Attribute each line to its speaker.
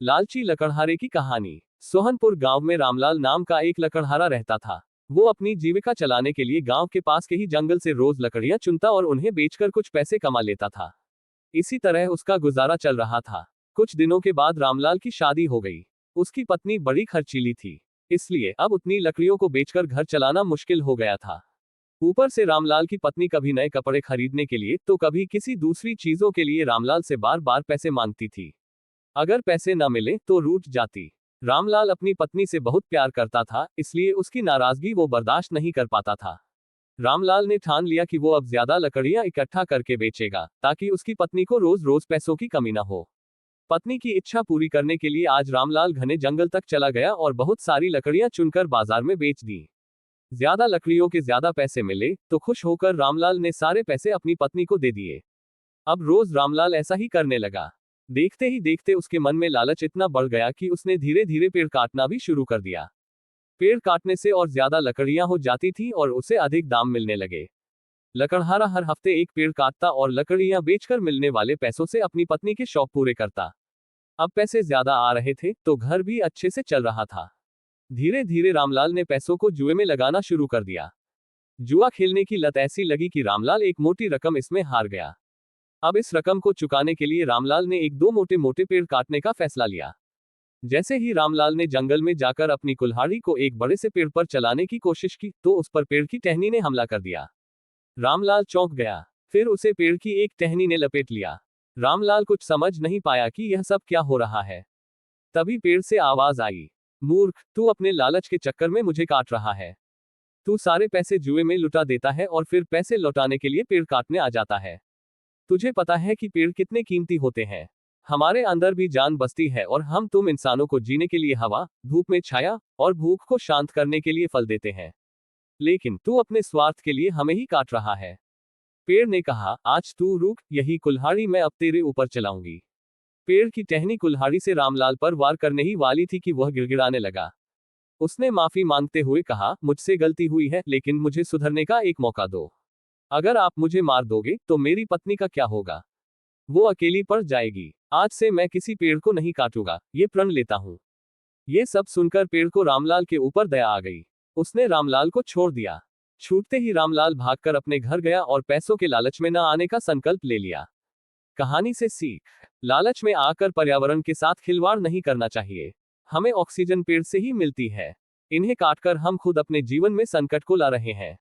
Speaker 1: लालची लकड़हारे की कहानी। सोहनपुर गांव में रामलाल नाम का एक लकड़हारा रहता था। वो अपनी जीविका चलाने के लिए गांव के पास के ही जंगल से रोज लकड़ियां चुनता और उन्हें बेचकर कुछ पैसे कमा लेता था। इसी तरह उसका गुजारा चल रहा था। कुछ दिनों के बाद रामलाल की शादी हो गई। उसकी पत्नी बड़ी खर्चीली थी, इसलिए अब उतनी लकड़ियों को बेचकर घर चलाना मुश्किल हो गया था। ऊपर से रामलाल की पत्नी कभी नए कपड़े खरीदने के लिए तो कभी किसी दूसरी चीजों के लिए रामलाल से बार बार पैसे मांगती थी। अगर पैसे न मिले तो रूठ जाती। रामलाल अपनी पत्नी से बहुत प्यार करता था, इसलिए उसकी नाराजगी वो बर्दाश्त नहीं कर पाता था। रामलाल ने ठान लिया कि वो अब ज्यादा लकड़ियां इकट्ठा करके बेचेगा, ताकि उसकी पत्नी को रोज रोज पैसों की कमी न हो। पत्नी की इच्छा पूरी करने के लिए आज रामलाल घने जंगल तक चला गया और बहुत सारी लकड़ियां चुनकर बाजार में बेच दी। ज्यादा लकड़ियों के ज्यादा पैसे मिले तो खुश होकर रामलाल ने सारे पैसे अपनी पत्नी को दे दिए। अब रोज रामलाल ऐसा ही करने लगा। देखते ही देखते उसके मन में लालच इतना बढ़ गया कि उसने धीरे धीरे पेड़ काटना भी शुरू कर दिया। पेड़ काटने से और ज्यादा लकड़ियां हो जाती थी और उसे अधिक दाम मिलने लगे। लकड़हारा हर हफ्ते एक पेड़ काटता और लकड़ियां बेचकर मिलने वाले पैसों से अपनी पत्नी के शौक पूरे करता। अब पैसे ज्यादा आ रहे थे तो घर भी अच्छे से चल रहा था। धीरे धीरे रामलाल ने पैसों को जुए में लगाना शुरू कर दिया। जुआ खेलने की लत ऐसी लगी कि रामलाल एक मोटी रकम इसमें हार गया। अब इस रकम को चुकाने के लिए रामलाल ने एक दो मोटे मोटे पेड़ काटने का फैसला लिया। जैसे ही रामलाल ने जंगल में जाकर अपनी कुल्हाड़ी को एक बड़े से पेड़ पर चलाने की कोशिश की तो उस पर पेड़ की टहनी ने हमला कर दिया। रामलाल चौंक गया। फिर उसे पेड़ की एक टहनी ने लपेट लिया। रामलाल कुछ समझ नहीं पाया कि यह सब क्या हो रहा है। तभी पेड़ से आवाज आई, मूर्ख, तू अपने लालच के चक्कर में मुझे काट रहा है। तू सारे पैसे जुए में लुटा देता है और फिर पैसे लौटाने के लिए पेड़ काटने आ जाता है। तुझे पता है कि पेड़ कितने कीमती होते हैं। हमारे अंदर भी जान बसती है और हम तुम इंसानों को जीने के लिए हवा, धूप में छाया और भूख को शांत करने के लिए फल देते हैं। लेकिन तू अपने स्वार्थ के लिए हमें ही काट रहा है। पेड़ ने कहा, आज तू रुक, यही कुल्हाड़ी मैं अब तेरे ऊपर चलाऊंगी। पेड़ की टहनी कुल्हाड़ी से रामलाल पर वार करने ही वाली थी कि वह गिड़गिड़ाने लगा। उसने माफी मांगते हुए कहा, मुझसे गलती हुई है, लेकिन मुझे सुधरने का एक मौका दो। अगर आप मुझे मार दोगे तो मेरी पत्नी का क्या होगा? वो अकेली पड़ जाएगी। आज से मैं किसी पेड़ को नहीं काटूंगा, ये प्रण लेता हूँ। ये सब सुनकर पेड़ को रामलाल के ऊपर दया आ गई। उसने रामलाल को छोड़ दिया। छूटते ही रामलाल भागकर अपने घर गया और पैसों के लालच में न आने का संकल्प ले लिया। कहानी से सीख, लालच में आकर पर्यावरण के साथ खिलवाड़ नहीं करना चाहिए। हमें ऑक्सीजन पेड़ से ही मिलती है। इन्हें काटकर हम खुद अपने जीवन में संकट को ला रहे हैं।